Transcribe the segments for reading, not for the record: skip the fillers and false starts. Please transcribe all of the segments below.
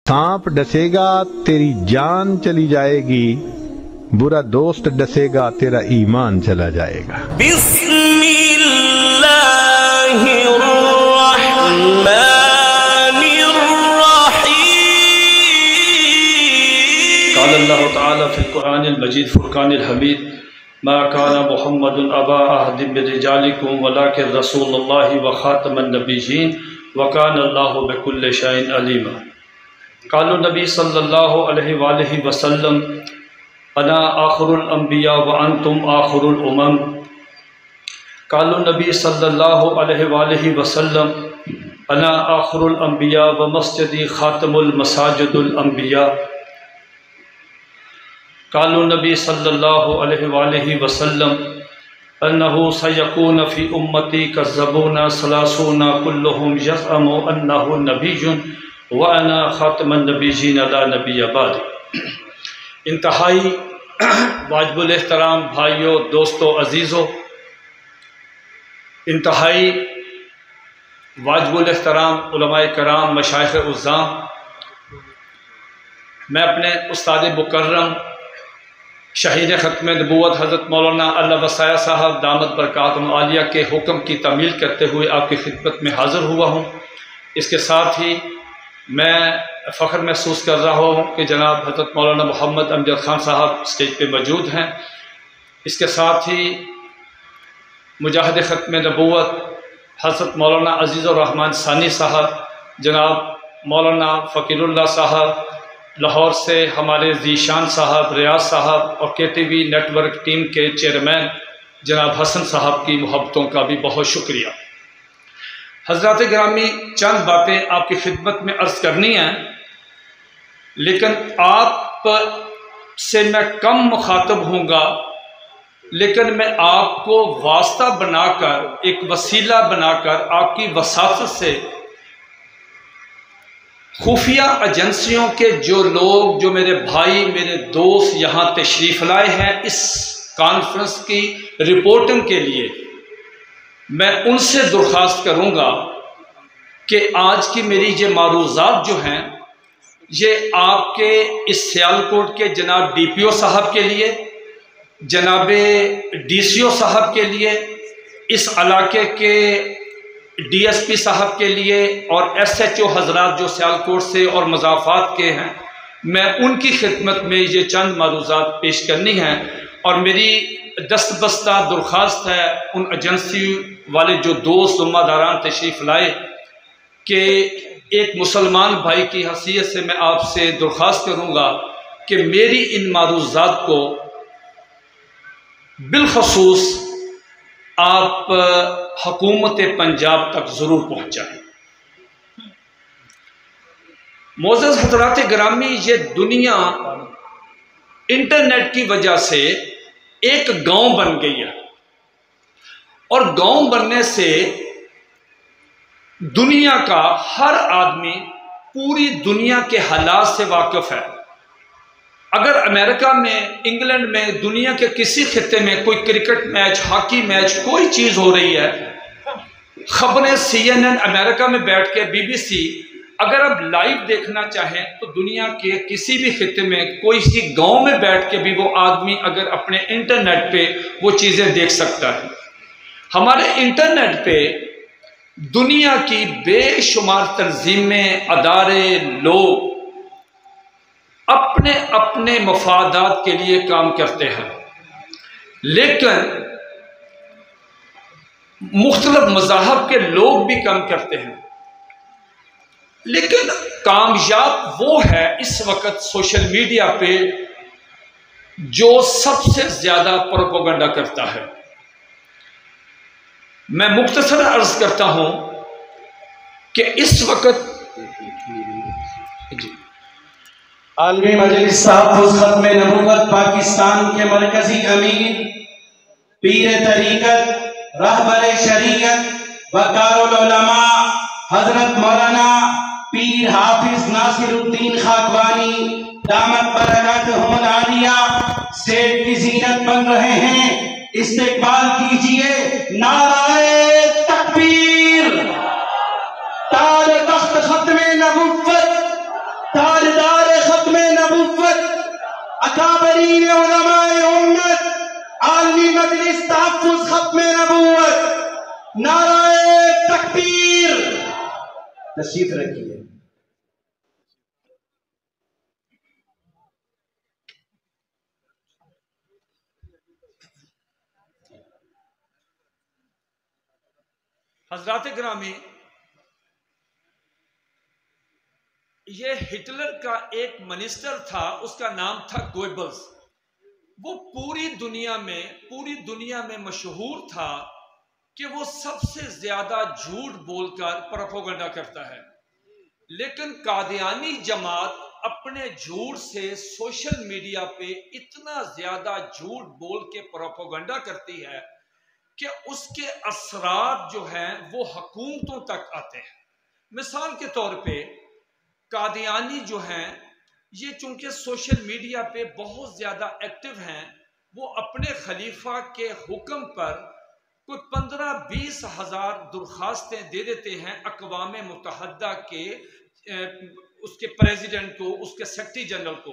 सांप डसेगा तेरी जान चली जाएगी, बुरा दोस्त डसेगा तेरा ईमान चला जाएगा। क़ाल अल्लाहु तआला फ़िल क़ुरआनिल मजीद फ़ुरक़ानिल हमीद मा काना मुहम्मदुन अबा अहदिम मिन रिजालिकुम वलाकिन रसूलुल्लाहि व ख़ातमन नबिय्यीन व काना अल्लाहु बिकुल्लि शैइन अलीमा। क़ालु नबी सल्लल्लाहु अलैहि वसल्लम अना आखिरुल अंबिया व अंतुम आखिरुल उमम। क़ालु नबी सल्लल्लाहु अलैहि वसल्लम अना आखिरुल अंबिया व मस्जिदी ख़ातमुल मसाजिदुल अंबिया। क़ालु नबी सल्लल्लाहु अलैहि वसल्लम अन्नहु सयकून फ़ी उम्मती कज़्ज़बूना सलासूना कुल्लुहुम यज़अमु अन्नहु नबिय्युन व अना ख़ातमुन नबिय्यीन ला नबिय्य बअदी। इंतहाई वाजिबुल एहतराम भाइयों, दोस्तों, अजीज़ों, इंतहाई वाजिबुल एहतराम उलमाए कराम, मशाइख़ उज़्ज़ाम, मैं अपने उस्ताद मुकर्रम शहीद ख़त्म नबूवत हज़रत मौलाना अल्लाह वसाया साहब दामत बरकातुहुम आलिया के हुक्म की तामील करते हुए आपकी खिदमत में हाज़िर हुआ हूँ। इसके साथ ही मैं फ़ख्र महसूस कर रहा हूँ कि जनाब हज़रत मौलाना मोहम्मद अमजद ख़ान साहब स्टेज पे मौजूद हैं। इसके साथ ही मुजाहिद ख़त्म नबूवत हज़रत मौलाना अज़ीज़ुर रहमान सानी साहब, जनाब मौलाना फ़कीरुल्लाह साहब, लाहौर से हमारे ज़ीशान साहब, रियाज साहब और KTV नेटवर्क टीम के चेयरमैन जनाब हसन साहब की मोहब्बतों का भी बहुत शुक्रिया। हज़रात गिरामी, चंद बातें आपकी खिदमत में अर्ज़ करनी है, लेकिन आप से मैं कम मुखातब हूँगा, लेकिन मैं आपको वास्ता बनाकर, एक वसीला बनाकर आपकी वसात से खुफिया एजेंसियों के जो लोग, जो मेरे भाई, मेरे दोस्त यहाँ तशरीफ़ लाए हैं इस कॉन्फ्रेंस की रिपोर्टिंग के लिए, मैं उनसे दरख्वास्त करूँगा कि आज की मेरी ये मारूज़ात जो हैं ये आपके इस सियालकोट के जनाब DPO साहब के लिए, जनाब DCO साहब के लिए, इस इलाके के DSP साहब के लिए और SHO हजरात जो सियालकोट से और मज़ाफ़ात के हैं, मैं उनकी खिदमत में ये चंद मारूज़ात पेश करनी हैं। और मेरी दस्तबस्ता दरख्वास्त है उन एजेंसी वाले जो दोस्त ज़िम्मेदारान तशरीफ़ लाए कि एक मुसलमान भाई की हैसियत से मैं आपसे दरख्वास्त करूँगा कि मेरी इन मारूज़ात को बिलखसूस आप हुकूमत पंजाब तक ज़रूर पहुँचाएँ। मोअज़्ज़ज़ हज़रात गिरामी, ये दुनिया इंटरनेट की वजह से एक गांव बन गई है और गांव बनने से दुनिया का हर आदमी पूरी दुनिया के हालात से वाकिफ़ है। अगर अमेरिका में, इंग्लैंड में, दुनिया के किसी खित्ते में कोई क्रिकेट मैच, हॉकी मैच, कोई चीज़ हो रही है, खबरें CNN अमेरिका में बैठ के BBC, अगर आप लाइव देखना चाहें तो दुनिया के किसी भी खित्ते में, कोई सी गांव में बैठ के भी वो आदमी अगर अपने इंटरनेट पे वो चीज़ें देख सकता है। हमारे इंटरनेट पे दुनिया की बेशुमार तंजीमें, अदारे, लोग अपने अपने मफादात के लिए काम करते हैं, लेकिन मुख्तलिफ मज़ाहब के लोग भी काम करते हैं। लेकिन कामयाब वो है इस वक्त सोशल मीडिया पे जो सबसे ज़्यादा प्रोपेगेंडा करता है। मैं मुख्तसर अर्ज करता हूं कि इस वक्त आलमी मजलिस तहफ़्फ़ुज़ ख़त्म नबूवत पाकिस्तान के मरकजी अमीर, पीर तरीक़त, रहबर शरीयत, वक़ारुल उलमा हज़रत मौलाना पीर हाफिज नासिरुद्दीन खाकवानी दामत बरकातुहुमुल आलिया सेठ की ज़ीनत बन रहे हैं। इस्तेक़बाल कीजिए, नाराए तकबीर, ताज तख्त ख़त्म नबूवत, ताज अकाबरीन उलमाए उम्मत, आलमी मजलिस तहफ्फुज़ खत्म नबूवत, नाराए तकबीर। तशरीफ रखिए। हजरात गिरामी, ये हिटलर का एक मिनिस्टर था, उसका नाम था गोएबल्स। वो पूरी दुनिया में मशहूर था कि वो सबसे ज्यादा झूठ बोलकर प्रोपेगेंडा करता है। लेकिन कादियानी जमात अपने झूठ से सोशल मीडिया पे इतना ज्यादा झूठ बोल के प्रोपेगेंडा करती है कि उसके असरात जो हैं वो हुकूमतों तक आते हैं। मिसाल के तौर पे कादियानी जो हैं ये चूंकि सोशल मीडिया पे बहुत ज़्यादा एक्टिव हैं, वो अपने खलीफा के हुक्म पर कोई 15-20 हज़ार दरख्वास्तें दे देते हैं अक़वाम मुत्तहदा के उसके प्रेसिडेंट को, उसके सेक्रेटरी जनरल को।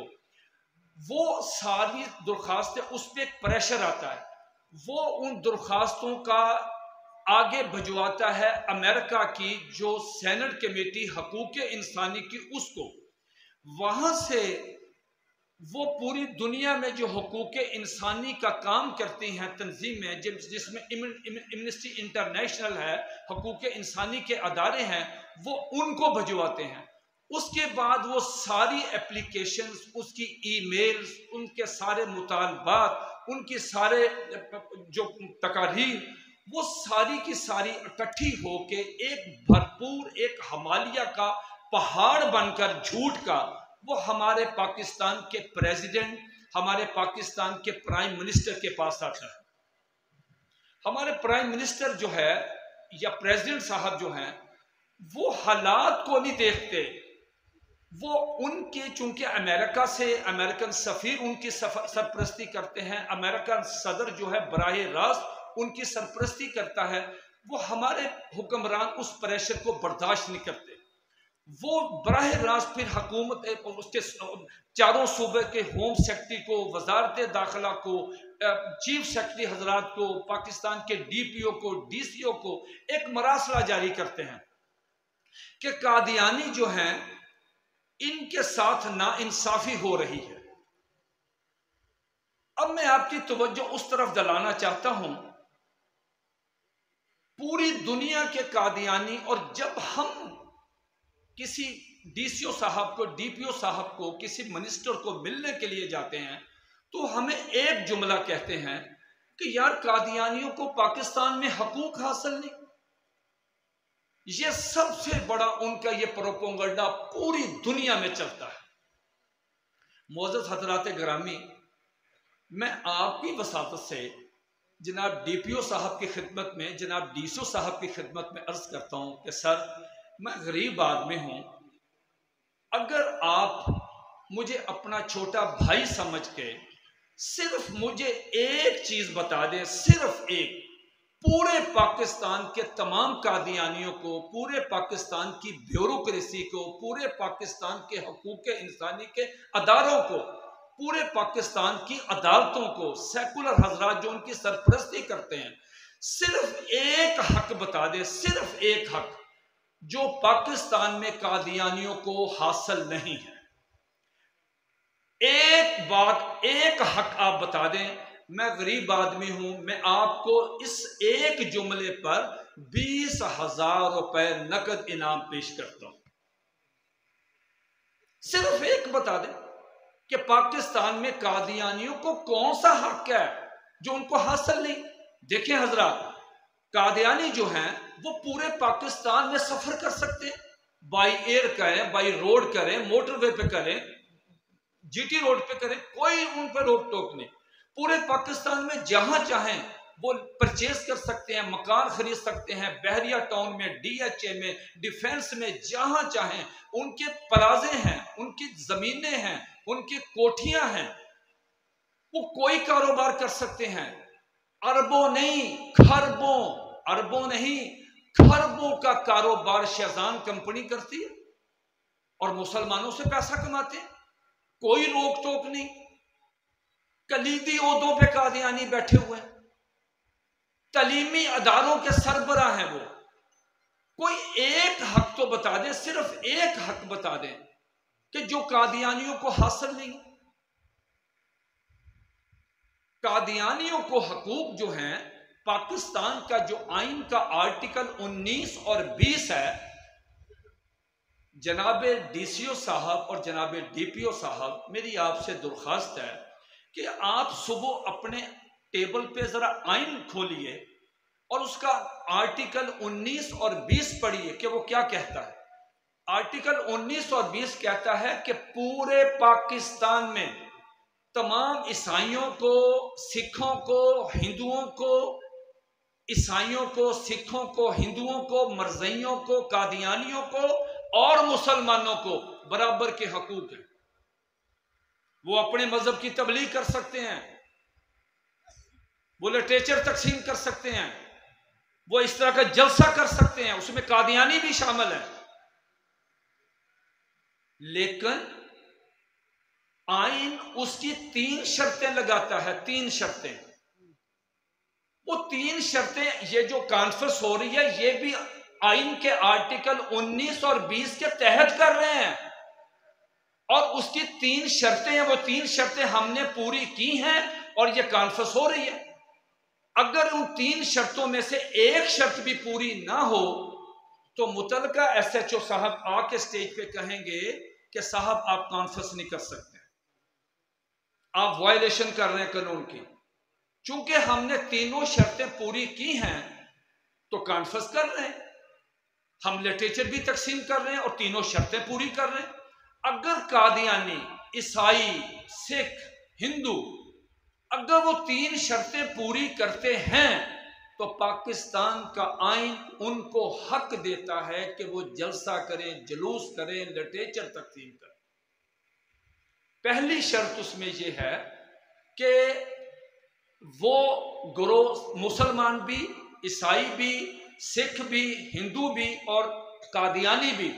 वो सारी दरख्वास्तें, उस पर एक प्रेशर आता है, वो उन दरख्वास्तों का आगे भिजवाता है अमेरिका की जो सेनेट कमेटी हकूक़ इंसानी की, उसको। वहाँ से वो पूरी दुनिया में जो हकूक़ इंसानी का काम करती हैं तंजीमें, जिसमें एमनेस्टी इंटरनेशनल है, हकूक़ इंसानी के अदारे हैं, वो उनको भिजवाते हैं। उसके बाद वो सारी एप्लीकेशंस, उसकी ईमेल्स, उनके सारे मुतालबात, उनके सारे जो तकारीर, वो सारी की सारी इकट्ठी होके एक भरपूर एक हिमालय का पहाड़ बनकर झूठ का वो हमारे पाकिस्तान के प्रेसिडेंट, हमारे पाकिस्तान के प्राइम मिनिस्टर के पास आता है। हमारे प्राइम मिनिस्टर जो है या प्रेसिडेंट साहब जो हैं, वो हालात को नहीं देखते। वो उनके चूंकि अमेरिका से अमेरिकन सफीर उनकी सरपरस्ती करते हैं, अमेरिकन सदर जो है बराह रास्त उनकी सरपरस्ती करता है, वो हमारे हुक्मरान उस प्रेशर को बर्दाश्त नहीं करते। वो बराह रास्त फिर हुकूमत उसके चारों सूबे के होम सेक्रेटरी को, वजारत दाखिला को, चीफ सेक्रेटरी हजरात को, पाकिस्तान के DPO को, DCO को एक मरासला जारी करते हैं कि कादियानी जो हैं इनके साथ नाइंसाफी हो रही है। अब मैं आपकी तवज्जो उस तरफ दिलाना चाहता हूं, पूरी दुनिया के कादियानी, और जब हम किसी DCO साहब को, DPO साहब को, किसी मिनिस्टर को मिलने के लिए जाते हैं तो हमें एक जुमला कहते हैं कि यार कादियानियों को पाकिस्तान में हकूक हासिल नहीं। ये सबसे बड़ा उनका ये प्रोपेगेंडा पूरी दुनिया में चलता है। मोअज़्ज़ज़ हज़रात गिरामी, मैं आपकी वसातत से जनाब DPO साहब की खिदमत में, जनाब DCO साहब की खिदमत में अर्ज करता हूं कि सर, मैं गरीब आदमी हूं, अगर आप मुझे अपना छोटा भाई समझ के सिर्फ मुझे एक चीज बता दें, सिर्फ एक, पूरे पाकिस्तान के तमाम कादियानियों को, पूरे पाकिस्तान की ब्यूरोक्रेसी को, पूरे पाकिस्तान के हकूक़ इंसानी के अदारों को, पूरे पाकिस्तान की अदालतों को, सेकुलर हजरात जो उनकी सरपरस्ती करते हैं, सिर्फ एक हक बता दे, सिर्फ एक हक जो पाकिस्तान में कादियानियों को हासिल नहीं है। एक बात, एक हक आप बता दें। मैं गरीब आदमी हूं, मैं आपको इस एक जुमले पर 20,000 रुपए नकद इनाम पेश करता हूं। सिर्फ एक बता दें कि पाकिस्तान में कादियानियों को कौन सा हक है जो उनको हासिल नहीं। देखें हजरात, कादियानी जो हैं वो पूरे पाकिस्तान में सफर कर सकते हैं, बाई एयर करें, बाई रोड करें, मोटरवे पे करें, GT रोड पे करें, कोई उन पर रोक टोक नहीं। पूरे पाकिस्तान में जहां चाहें वो परचेज कर सकते हैं, मकान खरीद सकते हैं, बहरिया टाउन में, DHA में, डिफेंस में, जहां चाहें उनके प्लाजे हैं, उनकी जमीनें हैं, उनकी कोठियां हैं, वो कोई कारोबार कर सकते हैं। अरबों नहीं, खरबों, अरबों नहीं खरबों का कारोबार शेजान कंपनी करती है और मुसलमानों से पैसा कमाते हैं, कोई रोक टोक नहीं। कलीदी ओहदों पे कादियानी बैठे हुए हैं, तालीमी अदारों के सरबराह हैं वो। कोई एक हक तो बता दें, सिर्फ एक हक बता दें कि जो कादियानियों को हासिल नहीं। कादियानियों को हकूक जो हैं, पाकिस्तान का जो आइन का आर्टिकल 19 और 20 है, जनाब डीसीओ साहब और जनाब डीपीओ साहब, मेरी आपसे दरख्वास्त है कि आप सुबह अपने टेबल पे जरा आइन खोलिए और उसका आर्टिकल 19 और 20 पढ़िए कि वो क्या कहता है। आर्टिकल 19 और 20 कहता है कि पूरे पाकिस्तान में तमाम ईसाइयों को, सिखों को, हिंदुओं को, ईसाइयों को, सिखों को, हिंदुओं को, मरज़इयों को, कादियानियों को और मुसलमानों को बराबर के हकूक हैं। वो अपने मजहब की तबलीग कर सकते हैं, वो लिटरेचर तकसीम कर सकते हैं, वो इस तरह का जलसा कर सकते हैं, उसमें कादियानी भी शामिल है। लेकिन आइन उसकी 3 शर्तें लगाता है, 3 शर्तें। वो 3 शर्तें, ये जो कॉन्फ्रेंस हो रही है, ये भी आइन के आर्टिकल 19 और 20 के तहत कर रहे हैं, और उसकी 3 शर्तें हैं। वो 3 शर्तें हमने पूरी की हैं और ये कॉन्फ्रेंस हो रही है। अगर उन 3 शर्तों में से एक शर्त भी पूरी ना हो तो मुतलका SHO साहब आके स्टेज पे कहेंगे कि साहब आप कॉन्फ्रेंस नहीं कर सकते, आप वायलेशन कर रहे हैं कानून की। चूंकि हमने तीनों शर्तें पूरी की हैं तो कॉन्फ्रेंस कर रहे हैं, हम लिटरेचर भी तकसीम कर रहे हैं और तीनों शर्तें पूरी कर रहे हैं। अगर कादियानी, ईसाई, सिख, हिंदू अगर वो 3 शर्तें पूरी करते हैं तो पाकिस्तान का आइन उनको हक देता है कि वो जलसा करें, जुलूस करें, लिटरेचर तकसीम करें। पहली शर्त उसमें यह है कि वो ग्रोह मुसलमान भी, ईसाई भी, सिख भी, हिंदू भी और कादियानी भी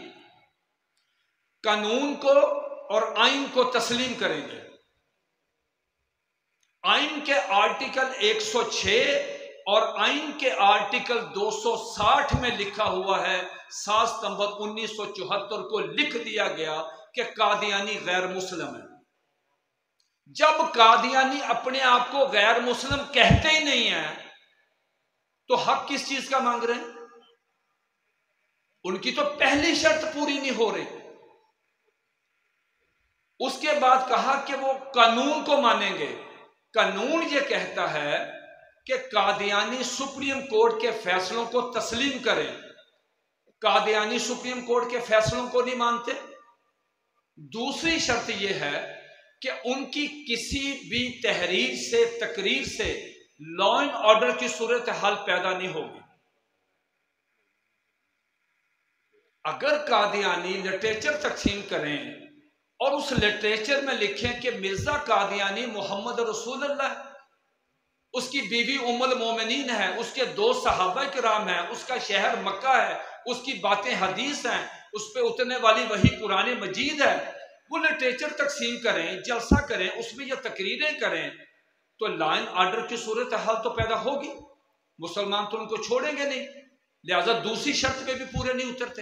कानून को और आइन को तस्लीम करेंगे। आइन के आर्टिकल 106 और आइन के आर्टिकल 260 में लिखा हुआ है, 7 सितंबर 1974 को लिख दिया गया कि कादियानी गैर मुस्लिम है। जब कादियानी अपने आप को गैर मुस्लिम कहते ही नहीं है तो हक किस चीज का मांग रहे हैं? उनकी तो पहली शर्त पूरी नहीं हो रही। उसके बाद कहा कि वो कानून को मानेंगे। कानून ये कहता है कि कादियानी सुप्रीम कोर्ट के फैसलों को तस्लीम करें। कादियानी सुप्रीम कोर्ट के फैसलों को नहीं मानते। दूसरी शर्त यह है कि उनकी किसी भी तहरीर से, तकरीर से लॉ एंड ऑर्डर की सूरत हाल पैदा नहीं होगी। अगर कादियानी लिटरेचर तकसीम करें और उस लिटरेचर में लिखें कि मिर्जा कादियानी मोहम्मद रसूलुल्लाह, उसकी बीवी उम्मुल मोमिनीन है, उसके 2 सहाबा किराम हैं, उसका शहर मक्का है, उसकी बातें हदीस हैं, उस पर उतरने वाली वही कुरान मजीद है, वो लिटरेचर तकसीम करें, जलसा करें, उसमें ये तकरीरें करें तो लॉ एंड ऑर्डर की सूरत हाल तो पैदा होगी। मुसलमान तो उनको छोड़ेंगे नहीं, लिहाजा दूसरी शर्त पे भी पूरे नहीं उतरते।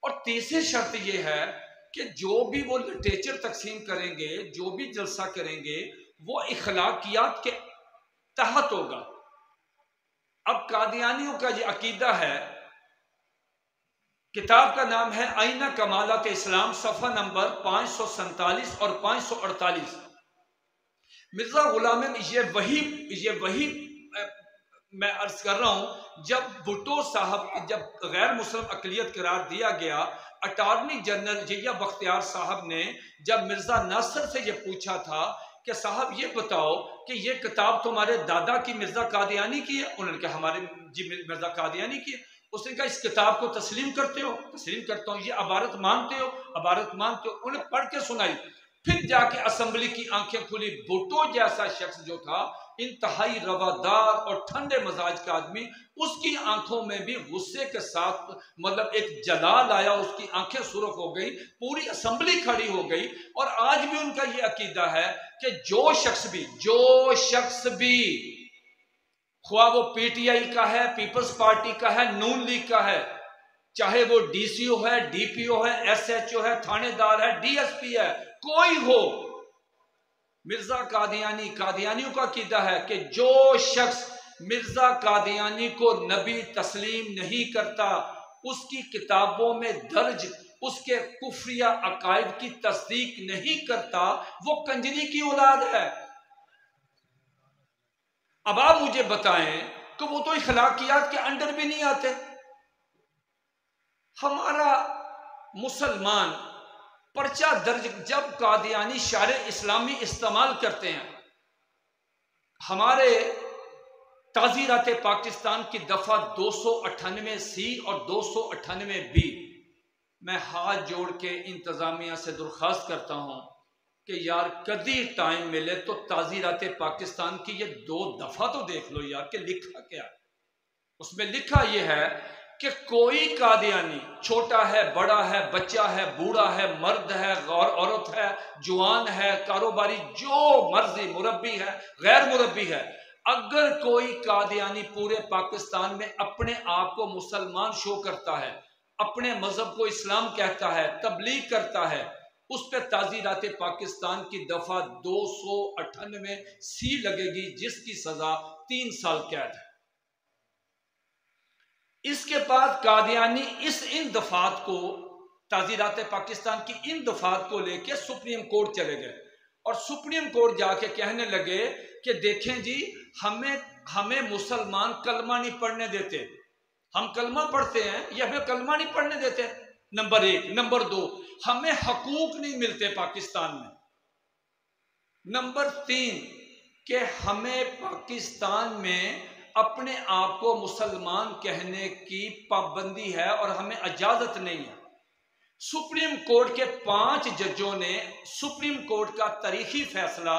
और तीसरी शर्त यह है कि जो भी वो लिटरेचर तकसीम करेंगे, जो भी जलसा करेंगे, वो इखलाकियात के तहत होगा। अब कादियानियों का ये अकीदा है, किताब का नाम है आईना कमालत इस्लाम, सफ़ा नंबर 547 और 548। मिर्जा गुलाम ये वही मैं अर्ज कर रहा हूं, जब भुट्टो साहब जब गैर मुस्लिम अकलियत करार दिया गया, अटॉर्नी जनरल जिया बख्तियार साहब ने जब मिर्जा नासिर से ये पूछा था कि साहब ये बताओ कि ये किताब तुम्हारे दादा की मिर्जा कादियानी की है, उन्होंने कहा हमारे जी मिर्जा कादियानी की है। उसने कहा इस किताब को तस्लीम करते हो? तस्लीम करता हूँ। ये अबारत मानते हो? अबारत मानते हो। उन्हें पढ़ के सुनाई। फिर जाके असेंबली की आंखें खुली। भुट्टो जैसा शख्स जो था इंतहाई रवादार और ठंडे मजाज का आदमी, उसकी आंखों में भी गुस्से के साथ मतलब एक जलाल आया, उसकी आंखें सुर्ख हो गई, पूरी असेंबली खड़ी हो गई। और आज भी उनका यह अकीदा है कि जो शख्स भी ख्वाह वो पीटीआई का है, पीपल्स पार्टी का है, नून लीग का है, चाहे वो डीसीओ है, डीपीओ है, एसएचओ है, थानेदार है, डीएसपी है, कोई हो, मिर्जा कादियानियों का कीदा है कि जो शख्स मिर्जा कादियानी को नबी तस्लीम नहीं करता, उसकी किताबों में दर्ज उसके कुफरिया अकायद की तस्दीक नहीं करता, वो कंजरी की औलाद है। अब आप मुझे बताएं कि वो तो इखलाकियात के अंडर भी नहीं आते। हमारा मुसलमान पर्चा दर्ज जब कादियानी शारे इस्लामी इस्तेमाल करते हैं, हमारे ताज़ीरात पाकिस्तान की दफ़ा 298C और 298B, मैं हाथ जोड़ के इंतज़ामिया से दरख्वास्त करता हूँ कि यार कभी टाइम मिले तो ताज़ीरात पाकिस्तान की ये 2 दफ़ा तो देख लो यार कि लिखा क्या। उसमें लिखा यह है कि कोई कादियानी छोटा है, बड़ा है, बच्चा है, बूढ़ा है, मर्द है, गौर औरत है, जवान है, कारोबारी, जो मर्जी, मुरब्बी है, गैर मुरब्बी है, अगर कोई कादियानी पूरे पाकिस्तान में अपने आप को मुसलमान शो करता है, अपने मजहब को इस्लाम कहता है, तबलीग करता है, उस पर ताज़ीरात पाकिस्तान की दफा 298C लगेगी, जिसकी सजा 3 साल कैद है। इसके बाद कादियानी इन दफात को, ताज़ीरात पाकिस्तान की इन दफात को लेके सुप्रीम कोर्ट चले गए और सुप्रीम कोर्ट जाके कहने लगे कि देखें जी, हमें मुसलमान कलमा नहीं पढ़ने देते, हम कलमा पढ़ते हैं, ये हमें कलमा नहीं पढ़ने देते, नंबर 1। नंबर 2, हमें हकूक नहीं मिलते पाकिस्तान में। नंबर 3, कि हमें पाकिस्तान में अपने आप को मुसलमान कहने की पाबंदी है और हमें इजाजत नहीं है। सुप्रीम कोर्ट के 5 जजों ने सुप्रीम कोर्ट का तारीखी फैसला,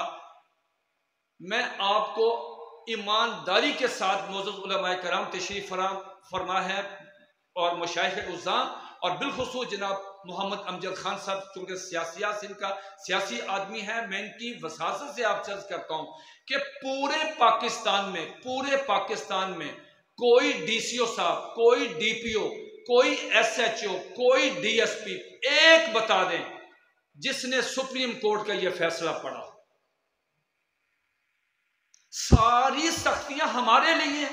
मैं आपको ईमानदारी के साथ मोअज़्ज़ज़ उलमाए कराम तशरीफ फरमा है और मशाइख उज़्ज़ाम और बिलखुसूस जनाब मोहम्मद अमजद खान साहब, चूंकि सियासियात इनका सियासी आदमी है, मैं इनकी वसासत से आपसे अर्ज करता हूं कि पूरे पाकिस्तान में कोई डीसीओ साहब, कोई डीपीओ, कोई एसएचओ, कोई डीएसपी एक बता दें जिसने सुप्रीम कोर्ट का यह फैसला पढ़ा। सारी सख्तियां हमारे लिए,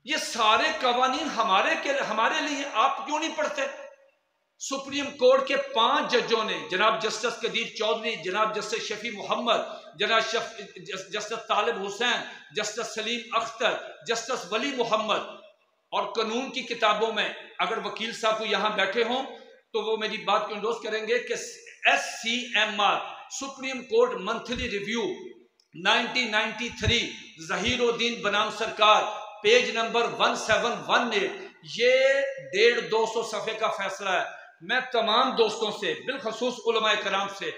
ये सारे कवानीन हमारे लिए, आप क्यों नहीं पढ़ते? सुप्रीम कोर्ट के 5 जजों ने, जनाब जस्टिस कदीर चौधरी, जनाब जस्टिस शफी मोहम्मद, जनाब जस्टिस तालिब हुसैन, जस्टिस सलीम अख्तर, जस्टिस वली मोहम्मद, और कानून की किताबों में अगर वकील साहब को यहां बैठे हों तो वो मेरी बात को इंडोर्स करेंगे कि SCMR supreme court monthly review 1993 Zahiruddin बनाम सरकार, पेज नंबर 1718, ये 150-200 सफ़े का फैसला है। मैं तमाम दोस्तों से, बिलखसूस उलमाए कराम से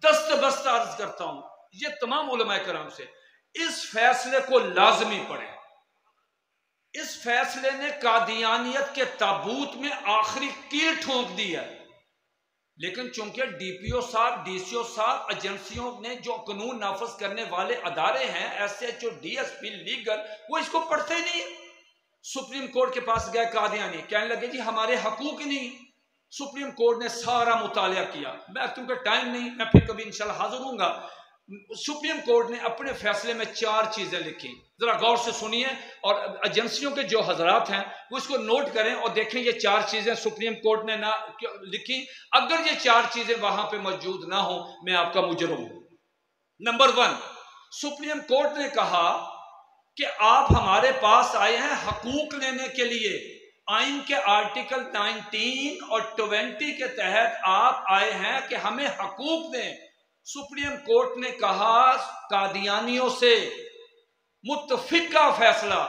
दस्तबस्त अर्ज करता हूं, ये तमाम उलमाए कराम से, इस फैसले को लाजमी पढ़ें। इस फैसले ने कादियानियत के ताबूत में आखिरी कील ठोंक दी है, लेकिन चूंकि डीपीओ साहब, डीसीओ साहब, एजेंसियों ने जो कानून नाफज करने वाले अदारे हैं, एसएचओ, डीएसपी, लीगल, वो इसको पढ़ते ही नहीं। सुप्रीम कोर्ट के पास गए कादियानी, कहने लगे जी हमारे हकूक नहीं। सुप्रीम कोर्ट ने सारा मुतालिया किया, मैं क्योंकि टाइम नहीं, मैं फिर कभी इंशाल्लाह हाजिर होऊंगा। सुप्रीम कोर्ट ने अपने फैसले में 4 चीजें लिखी, जरा गौर से सुनिए और एजेंसियों के जो हजरात हैं वो इसको नोट करें और देखें ये 4 चीजें सुप्रीम कोर्ट ने ना लिखी। अगर ये 4 चीजें वहां पे मौजूद ना हो, मैं आपका मुजरिम हूं। नंबर 1, सुप्रीम कोर्ट ने कहा कि आप हमारे पास आए हैं हकूक लेने के लिए। आइन के आर्टिकल 19 और 20 के तहत आप आए हैं कि हमें हकूक दें। सुप्रीम कोर्ट ने कहा कादियानियों से मुत्तफिका फैसला,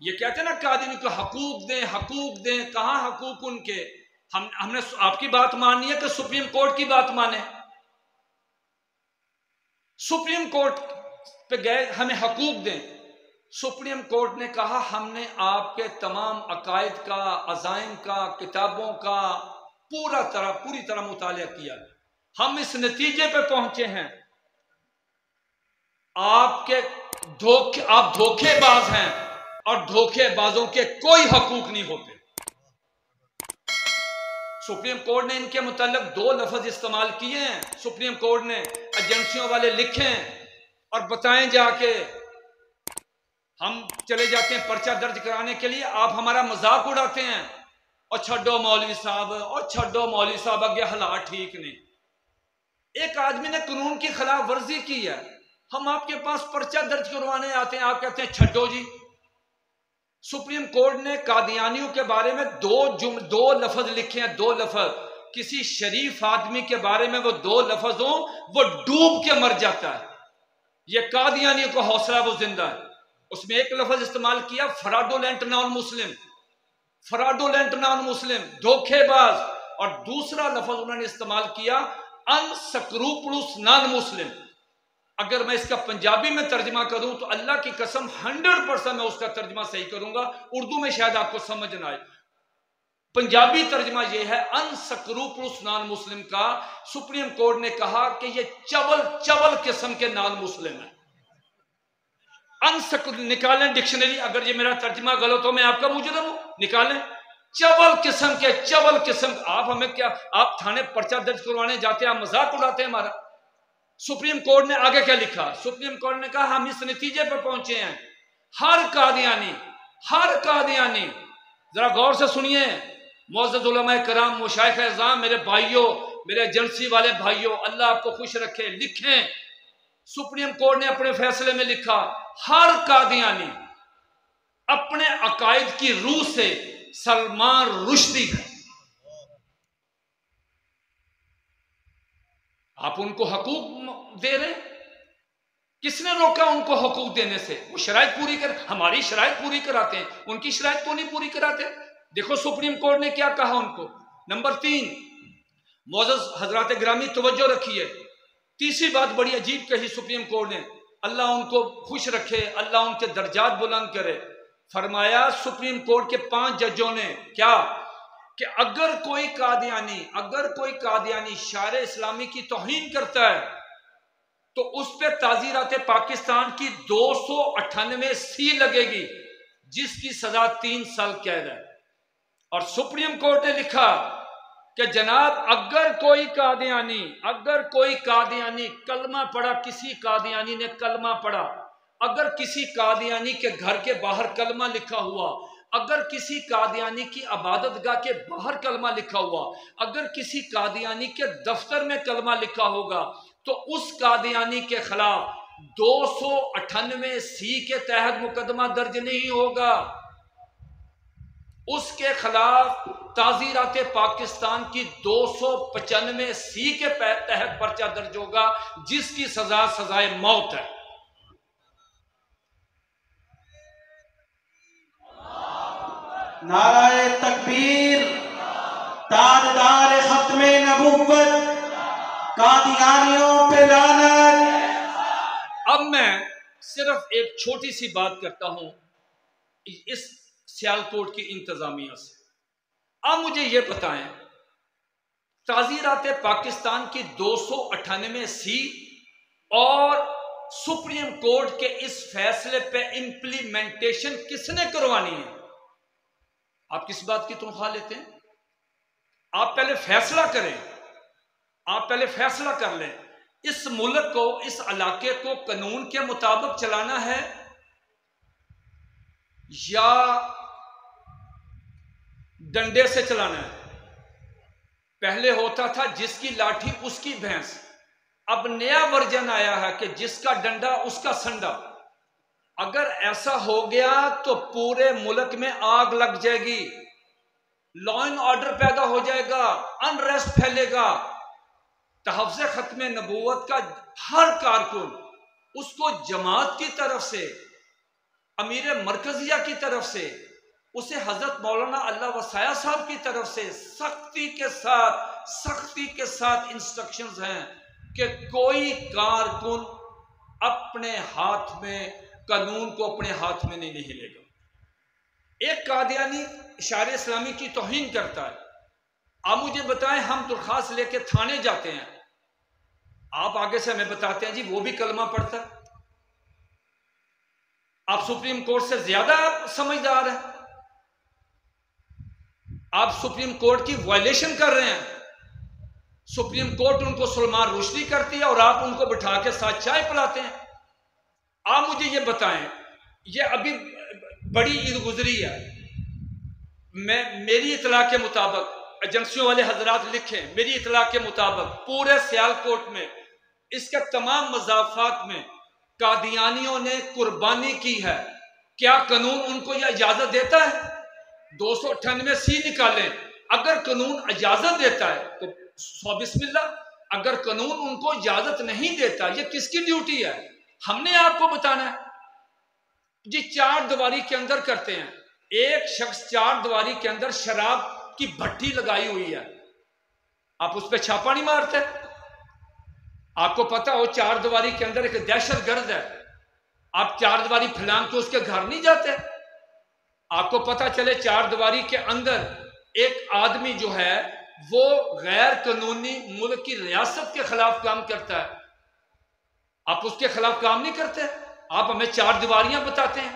ये कहते हैं ना कादियानियों को हकूक दें, कहां हकूक उनके? हमने आपकी बात माननी है कि सुप्रीम कोर्ट की बात माने? सुप्रीम कोर्ट पे गए, हमें हकूक दें। सुप्रीम कोर्ट ने कहा हमने आपके तमाम अकायद का, अज़ाइम का, किताबों का पूरी तरह मुतालिया किया, हम इस नतीजे पे पहुंचे हैं आप धोखेबाज हैं और धोखेबाजों के कोई हकूक नहीं होते। सुप्रीम कोर्ट ने इनके मुताल्लिक 2 लफ्ज इस्तेमाल किए हैं। सुप्रीम कोर्ट ने एजेंसियों वाले लिखें और बताएं जाके, हम चले जाते हैं पर्चा दर्ज कराने के लिए, आप हमारा मजाक उड़ाते हैं और छड्डो मौलवी साहब, और छड्डो मौलवी साहब, अगे हालात ठीक नहीं। एक आदमी ने कानून की खिलाफ वर्जी की है, हम आपके पास पर्चा दर्ज करवाने आते हैं, आप कहते हैं छड्डो जी। सुप्रीम कोर्ट ने कादियानियों के बारे में 2 लफ्ज लिखे हैं, 2 लफ्ज। किसी शरीफ आदमी के बारे में वो 2 लफ्ज हो, वो डूब के मर जाता है। ये कादियानियों का हौसला, वो जिंदा है। उसमें एक लफ्ज इस्तेमाल किया fraudulent non Muslim, fraudulent non Muslim, धोखेबाज, और दूसरा लफ्ज उन्होंने इस्तेमाल किया अनस्क्रूपुलस नॉन मुस्लिम। अगर मैं इसका पंजाबी में तर्जमा करूं तो अल्लाह की कसम 100% मैं उसका तर्जमा सही करूंगा, उर्दू में शायद आपको समझ ना आए। पंजाबी तर्जमा यह है अनस्क्रूपुलस नॉन मुस्लिम का। सुप्रीम कोर्ट ने कहा कि यह चवल किस्म के नॉन मुस्लिम है। निकालें डिक्शनरी, अगर ये मेरा तर्जमा गलत हो मैं आपका मुजरिम हूं, निकालें। चवल किस्म। आप हमें क्या, आप थाने पर्चा दर्ज करवाने जाते हैं, आप मजाक उड़ाते हैं हमारा। सुप्रीम कोर्ट ने आगे क्या लिखा? सुप्रीम कोर्ट ने कहा हम इस नतीजे पर पहुंचे हैं, हर कादियानी, जरा गौर से सुनिए मुअज़्ज़ज़ उलमाए कराम, मुशाइख इज़ाम, मेरे भाइयों, मेरे एजेंसी वाले भाइयों, अल्लाह आपको खुश रखे, लिखें। सुप्रीम कोर्ट ने अपने फैसले में लिखा हर कादियानी अपने अकायद की रूह से सलमान रुश्दी है। आप उनको हकूक दे रहे, किसने रोका उनको हकूक देने से? वो शराइत पूरी कर, हमारी शराइत पूरी कराते हैं, उनकी शराइत को नहीं पूरी कराते। देखो सुप्रीम कोर्ट ने क्या कहा उनको। नंबर 3, मुअज़्ज़ज़ हजरात गिरामी तवज्जो रखिए, तीसरी बात बड़ी अजीब कही सुप्रीम कोर्ट ने, अल्लाह उनको खुश रखे, अल्लाह उनके दर्जात बुलंद करे। फरमाया सुप्रीम कोर्ट के 5 जजों ने क्या कि अगर कोई कादियानी शारे इस्लामी की तौहीन करता है तो उस पर ताज़ीरात पाकिस्तान की 298 सी लगेगी, जिसकी सजा 3 साल कैद है। और सुप्रीम कोर्ट ने लिखा कि जनाब अगर कोई कादियानी कलमा पढ़ा, किसी कादियानी ने कलमा पढ़ा, अगर किसी कादियानी के घर के बाहर कलमा लिखा हुआ, अगर किसी कादियानी की इबादतगाह के बाहर कलमा लिखा हुआ, अगर किसी कादियानी के दफ्तर में कलमा लिखा होगा, तो उस कादियानी के खिलाफ 298 सी के तहत मुकदमा दर्ज नहीं होगा, उसके खिलाफ ताज़ीरात पाकिस्तान की 295 सी के तहत पर्चा दर्ज होगा, जिसकी सजाए मौत है। नाराए तकबीर, ताजदार खत्मे नबूवत, कादियानियों पे लानत। अब मैं सिर्फ एक छोटी सी बात करता हूं इस सियालकोट की इंतजामिया से। अब मुझे ये बताएं, ताज़ीरात पाकिस्तान की 298 सी और सुप्रीम कोर्ट के इस फैसले पे इंप्लीमेंटेशन किसने करवानी है? आप किस बात की तनख्वाह लेते हैं? आप पहले फैसला करें, आप पहले फैसला कर लें, इस मुल्क को, इस इलाके को कानून के मुताबिक चलाना है या डंडे से चलाना है। पहले होता था जिसकी लाठी उसकी भैंस, अब नया वर्जन आया है कि जिसका डंडा उसका संडा। अगर ऐसा हो गया तो पूरे मुल्क में आग लग जाएगी, लॉ एंड ऑर्डर पैदा हो जाएगा, अनरेस्ट फैलेगा। तहफ़्ज़ खत्मे नबूवत का हर कारकुन, उसको जमात की तरफ से, अमीर मरकजिया की तरफ से, उसे हजरत मौलाना अल्लाह वसाया साहब की तरफ से सख्ती के साथ इंस्ट्रक्शंस हैं कि कोई कारकुन अपने हाथ में कानून को अपने हाथ में नहीं लेगा। एक कादियानी शायर इस्लामी की तौहीन करता है। आप मुझे बताएं, हम दरखास्त लेके थाने जाते हैं, आप आगे से हमें बताते हैं जी वो भी कलमा पढ़ता है। आप सुप्रीम कोर्ट से ज्यादा समझदार हैं। आप सुप्रीम कोर्ट की वायलेशन कर रहे हैं। सुप्रीम कोर्ट उनको सलमान रुश्दी करती है और आप उनको बिठा के साथ चाय पिलाते हैं। आप मुझे ये बताएं, ये अभी बड़ी ईद गुजरी है, मेरी इतला के मुताबिक, एजेंसियों वाले हजरात लिखें, मेरी इतला के मुताबिक पूरे सियालकोट में इसके तमाम मज़ाफ़ात में कादियानियों ने कुर्बानी की है। क्या कानून उनको यह इजाजत देता है? 298C निकालें। अगर कानून इजाजत देता है तो सौ बिस्मिल्लाह। अगर कानून उनको इजाजत नहीं देता, ये किसकी ड्यूटी है? हमने आपको बताना है जी। 4 दीवारी के अंदर करते हैं। एक शख्स 4 दीवारी के अंदर शराब की भट्टी लगाई हुई है, आप उस पर छापा नहीं मारते? आपको पता हो 4 दीवारी के अंदर एक दहशतगर्द है, आप 4 दीवारी फैलान के उसके घर नहीं जाते? आपको पता चले 4 दीवारी के अंदर एक आदमी जो है वो गैर कानूनी मुल्क की रियासत के खिलाफ काम करता है, आप उसके खिलाफ काम नहीं करते? आप हमें 4 दीवारियां बताते हैं।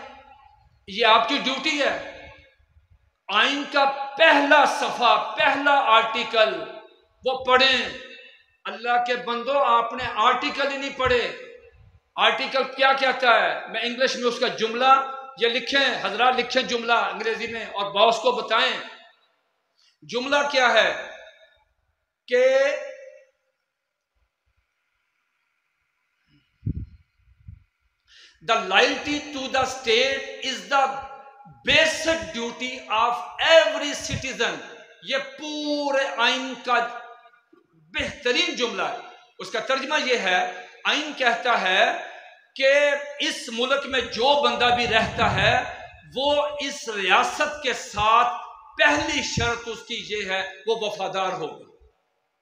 ये आपकी ड्यूटी है। आइन का पहला सफा, पहला आर्टिकल वो पढ़ें। अल्लाह के बंदो, आपने आर्टिकल ही नहीं पढ़े। आर्टिकल क्या कहता है? मैं इंग्लिश में उसका जुमला ये लिखें, हजरात लिखें जुमला अंग्रेजी में और बॉस को बताएं। जुमला क्या है कि the loyalty to the state is the basic duty of every citizen. ये पूरे आइन का बेहतरीन जुमला है। उसका तर्जमा यह है, आइन कहता है कि इस मुल्क में जो बंदा भी रहता है वो इस रियासत के साथ पहली शर्त उसकी ये है वो वफादार होगा।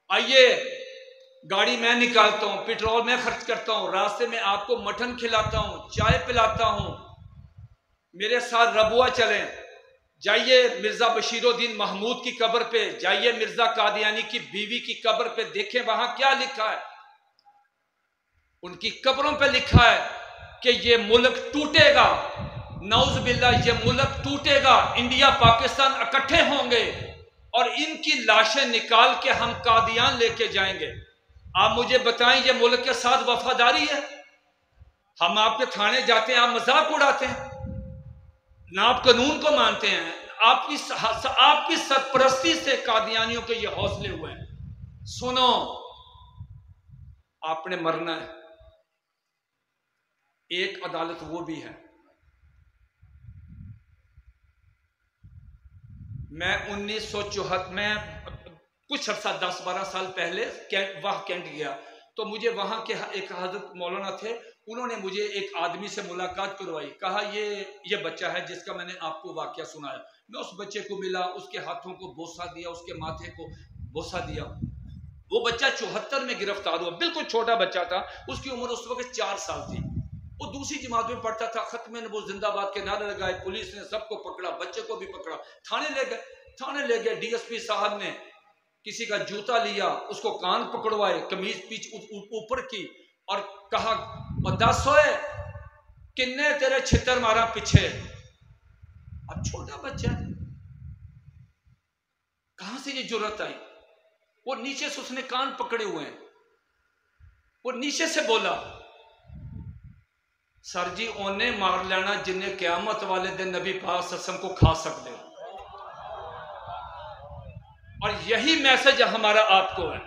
आइए, गाड़ी मैं निकालता हूं, पेट्रोल मैं खर्च करता हूं, रास्ते में आपको मटन खिलाता हूं, चाय पिलाता हूं, मेरे साथ रबुआ चलें। जाइए मिर्जा बशीरुद्दीन महमूद की कब्र पे, जाइए मिर्जा कादियानी की बीवी की कब्र पे, देखें वहां क्या लिखा है। उनकी कब्रों पे लिखा है कि ये मुल्क टूटेगा, नौज़ बिल्लाह, ये मुल्क टूटेगा, इंडिया पाकिस्तान इकट्ठे होंगे और इनकी लाशें निकाल के हम कादियान लेके जाएंगे। आप मुझे बताएं, ये मुल्क के साथ वफादारी है? हम आपके थाने जाते हैं, आप मजाक उड़ाते हैं, ना आप कानून को मानते हैं। आपकी सरपरस्ती से कादियानियों के ये हौसले हुए हैं। सुनो, आपने मरना है। एक अदालत वो भी है। मैं 1974 में कुछ अर्सा 10-12 साल पहले वहाँ कैंट गया, तो मुझे वहाँ के एक हजरत मौलाना थे, उन्होंने मुझे एक आदमी से मुलाकात करवाई। कहा ये बच्चा है जिसका मैंने आपको वाकया सुनाया। मैं उस बच्चे को मिला, उसके हाथों को बोसा दिया, उसके माथे को बोसा दिया। वो बच्चा 74 में गिरफ्तार हुआ, बिल्कुल छोटा बच्चा था, उसकी उम्र उस वक्त 4 साल थी। वो दूसरी जमात में पढ़ता था। खत्म नबूवत जिंदाबाद के नारे लगाए, पुलिस ने सबको पकड़ा, बच्चे को भी पकड़ा, थाने ले गए। डीएसपी साहब ने किसी का जूता लिया, उसको कान पकड़वाए, कमीज पीछ ऊपर की और कहा, और 10 होए किन्ने तेरे छितर मारा पीछे। अब छोटा बच्चा है, कहां से ये जुर्रत आई? वो नीचे से उसने कान पकड़े हुए हैं, वो नीचे से बोला, सर जी ओने मार लेना जिन्हें क्यामत वाले दिन नबी पाक सल्लल्लाहु अलैहि वसल्लम को खा सकते हो। और यही मैसेज हमारा आपको है।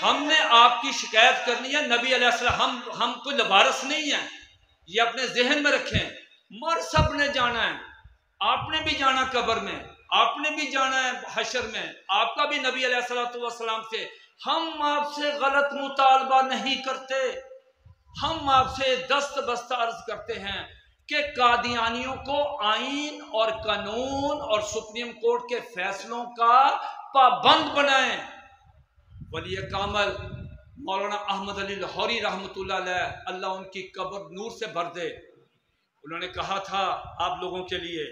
हमने आपकी शिकायत करनी है। नबी अलैहिस्सलाम, हम कोई लवारस नहीं है, ये अपने जहन में रखें। मर सब ने जाना है, आपने भी जाना कब्र में, आपने भी जाना है हशर में, आपका भी नबी अलैहिस्सलाम से। हम आपसे गलत मुतालबा नहीं करते, हम आपसे दस्त बस्ता अर्ज करते हैं कि कादियानियों को आइन और कानून और सुप्रीम कोर्ट के फैसलों का पाबंद बनाएं। वली कामल मौलाना अहमद अली लाहौरी रहमतुल्लाह अलैह, अल्लाह उनकी कब्र नूर से भर दे, उन्होंने कहा था आप लोगों के लिए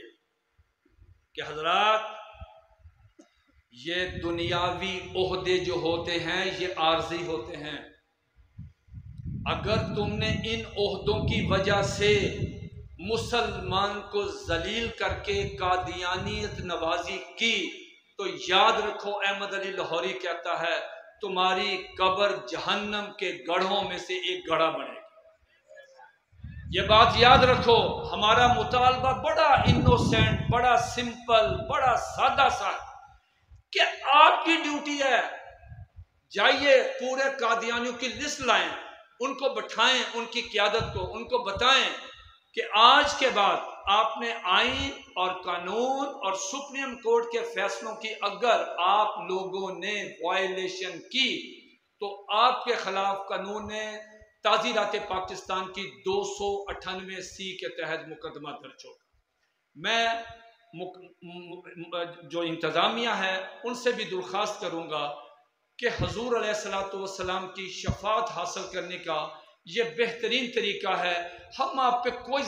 कि हजरात, ये दुनियावी ओहदे जो होते हैं ये आर्जी होते हैं। अगर तुमने इन ओहदों की वजह से मुसलमान को जलील करके कादियानियत नवाजी की तो याद रखो, अहमद अली लाहौरी कहता है तुम्हारी कब्र जहन्नम के गढ़ों में से एक गढ़ा बनेगी। ये बात याद रखो। हमारा मुतालबा बड़ा इनोसेंट, बड़ा सिंपल, बड़ा सादा सा कि आपकी ड्यूटी है, जाइए पूरे कादियानियों की लिस्ट लाएं, उनको बैठाएं, उनकी क़यादत को उनको बताएं कि आज के बाद आपने आईन और कानून और सुप्रीम कोर्ट के फैसलों की अगर आप लोगों ने वायलेशन की तो आपके खिलाफ कानून ने ताज़ीरात पाकिस्तान की 298C के तहत मुकदमा दर्ज होगा। मैं जो इंतज़ामिया है उनसे भी दरख्वास्त करूँगा कि हजूर अलैहिस्सलातु वस्सलाम की शफात हासिल करने का ये बेहतरीन तरीका है। हम आप पे कोई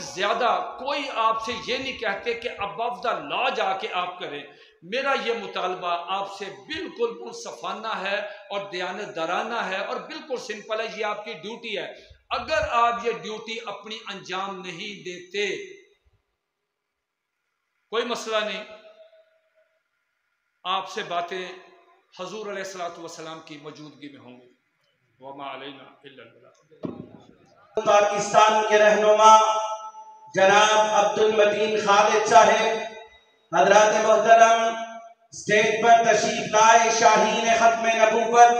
आपसे ये नहीं कहते कि अबव द लॉ जाके आप करें। मेरा ये मुतालबा आपसे बिल्कुल मुनसफाना है और दयानतदाराना है और बिल्कुल सिंपल है, ये आपकी ड्यूटी है। अगर आप ये ड्यूटी अपनी अंजाम नहीं देते कोई मसला नहीं, आपसे बातें हजूर अलैहिस्सलातु वस्सलाम की मौजूदगी में होंगी। वमा अलैना इल्लल बलाग। पाकिस्तान के रहनुमा जनाब अब्दुल मतीन खालिद साहब, हजरात मोहतरम स्टेज पर तशरीफ लाए शाहीन खत्म नबूवत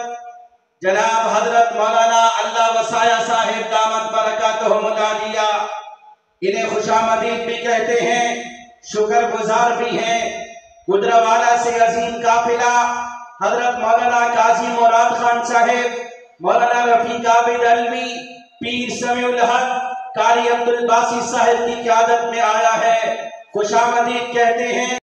जनाब हजरत मौलाना अल्लाह वसाया साहिब दामत बरकातुहुमुल आलिया, इन्हें खुशामदीद भी कहते हैं, शुक्रगुजार भी हैं। गुजरावाला से अजीम काफिला हजरत मौलाना काजी मुराद खान साहेब, मौलाना रफीक आबिद अलवी, पीर समीउल हक, कारी अब्दुल बासित साहिब की क़यादत में आया है। खुशामदीद कहते हैं।